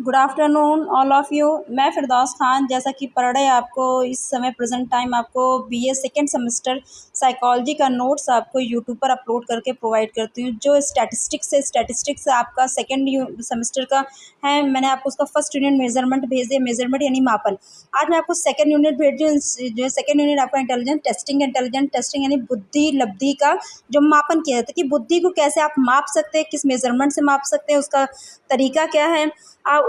Good afternoon all of you. मैं फ़िरदौस ख़ान, जैसा कि पर डे आपको इस समय प्रेजेंट टाइम आपको बीए सेकंड सेमेस्टर साइकोलॉजी का नोट्स आपको यूट्यूब पर अपलोड करके प्रोवाइड करती हूँ। जो स्टैटिस्टिक्स आपका सेकंड सेमेस्टर का है। मैंने आपको उसका फर्स्ट यूनिट मेजरमेंट भेज दिया, मेजरमेंट यानी मापन। आज मैं आपको सेकंड यूनिट भेज रही हूँ। जो सेकंड यूनिट आपका इंटेलिजेंट टेस्टिंग यानी बुद्धि लब्धि का जो मापन किया जाता है कि बुद्धि को कैसे आप माप सकते हैं, किस मेजरमेंट से माप सकते हैं, उसका तरीका क्या है,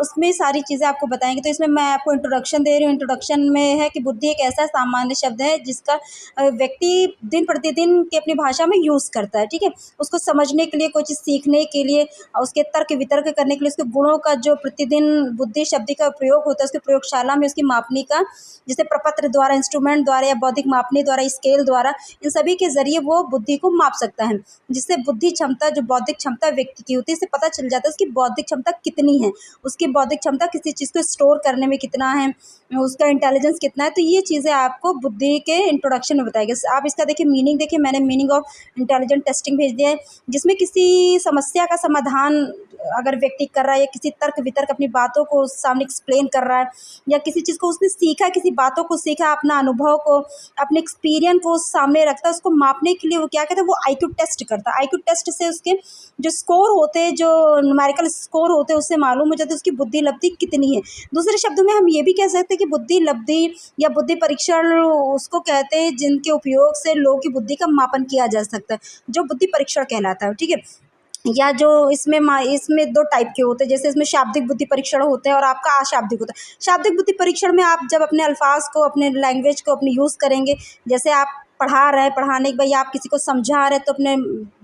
उसमें सारी चीज़ें आपको बताएँगे। तो इसमें मैं आपको इंट्रोडक्शन दे रही हूँ। इंट्रोडक्शन में है कि बुद्धि एक ऐसा सामान्य शब्द है जिसका व्यक्ति दिन प्रतिदिन की अपनी भाषा में यूज़ करता है, ठीक है? उसको समझने के लिए, कोई चीज़ सीखने के लिए, उसके तर्क वितर्क करने के लिए, उसके गुणों का जो प्रतिदिन बुद्धि शब्द का प्रयोग होता है, उसकी प्रयोगशाला में उसकी मापनी का, जैसे प्रपत्र द्वारा, इंस्ट्रूमेंट द्वारा या बौद्धिक मापनी द्वारा, स्केल द्वारा, इन सभी के ज़रिए वो बुद्धि को माप सकता है। जिससे बुद्धि क्षमता, जो बौद्धिक क्षमता व्यक्ति की होती है, इससे पता चल जाता है उसकी बौद्धिक क्षमता कितनी है। उसकी बौद्धिक क्षमता किसी चीज़ को स्टोर करने में कितना है, उसका इंटेलिजेंस कितना है। तो ये चीज़ें आपको बुद्धि के इंट्रोडक्शन में बताई गई। आप इसका देखिए मीनिंग देखिए, मैंने मीनिंग ऑफ इंटेलिजेंट टेस्टिंग भेज दिया है, जिसमें किसी समस्या का समाधान अगर व्यक्ति कर रहा है या किसी तर्क वितर्क अपनी बातों को सामने एक्सप्लेन कर रहा है, या किसी चीज़ को उसने सीखा, किसी बातों को सीखा, अपना अनुभव को, अपने एक्सपीरियंस को सामने रखता है, उसको मापने के लिए वो क्या कहता है, वो आईक्यू टेस्ट करता है। आईक्यू टेस्ट से उसके जो स्कोर होते हैं, जो न्यूमेरिकल स्कोर होते हैं, उससे मालूम हो जाता है उसकी बुद्धि लब्धि कितनी है। दूसरे शब्दों में हम ये भी कह सकते हैं कि बुद्धि लब्धि या बुद्धि परीक्षण उसको कहते हैं जिनके उपयोग से लोगों की बुद्धि का मापन किया जा सकता है, जो बुद्धि परीक्षण कहलाता है, ठीक है? या जो इसमें 2 टाइप के होते हैं, जैसे इसमें शाब्दिक बुद्धि परीक्षण होते हैं और आपका अशाब्दिक होता है। शाब्दिक बुद्धि परीक्षण में आप जब अपने अल्फाज को, अपने लैंग्वेज को अपने यूज़ करेंगे, जैसे आप पढ़ा रहे हैं, पढ़ाने के बाद या आप किसी को समझा रहे हैं, तो अपने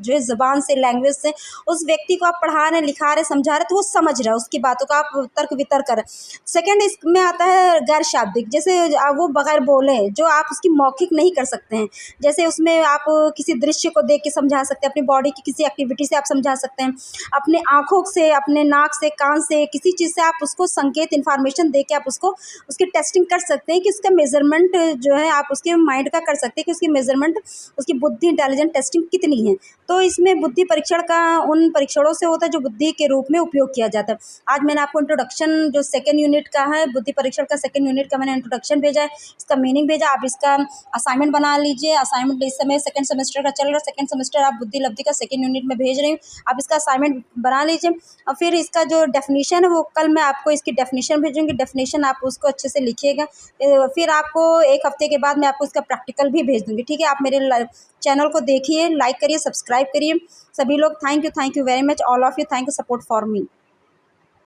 जो है ज़बान से, लैंग्वेज से उस व्यक्ति को आप पढ़ा रहे हैं, लिखा रहे हैं, समझा रहे हैं, तो वो समझ रहा है, उसकी बातों का आप तर्क वितर्क कर रहे हैं। सेकंड इसमें आता है गैर शाब्दिक, जैसे वो बगैर बोले, जो आप उसकी मौखिक नहीं कर सकते हैं। जैसे उसमें आप किसी दृश्य को देख के समझा सकते हैं, अपनी बॉडी की किसी एक्टिविटी से आप समझा सकते हैं, अपने आँखों से, अपने नाक से, कान से, किसी चीज़ से आप उसको संकेत, इन्फॉर्मेशन दे के आप उसको उसकी टेस्टिंग कर सकते हैं कि उसका मेज़रमेंट जो है आप उसके माइंड का कर सकते हैं कि उसकी मेज़रमेंट, उसकी बुद्धि इंटेलिजेंट टेस्टिंग कितनी है। तो इसमें बुद्धि परीक्षण का उन परीक्षणों से होता है जो बुद्धि के रूप में उपयोग किया जाता है। आज मैंने आपको इंट्रोडक्शन जो सेकंड यूनिट का है, बुद्धि परीक्षण का सेकंड यूनिट का मैंने इंट्रोडक्शन भेजा है, इसका मीनिंग भेजा। आप इसका असाइनमेंट बना लीजिए। असाइनमेंट इस समय सेकंड सेमेस्टर का चल रहा है, सेकंड सेमेस्टर आप बुद्धि लब्धि का सेकंड यूनिट में भेज रही हूँ। आप इसका असाइनमेंट बना लीजिए और फिर इसका जो डेफिनेशन है वो कल मैं आपको इसकी डेफिनेशन भेजूँगी। डेफिनेशन आप उसको अच्छे से लिखिएगा। फिर आपको 1 हफ्ते के बाद मैं आपको इसका प्रैक्टिकल भी भेज दूँगी, ठीक है? आप मेरे चैनल को देखिए, लाइक करिए, सब्सक्राइब करिए। सभी लोग thank you very much all of you, thank you support for me.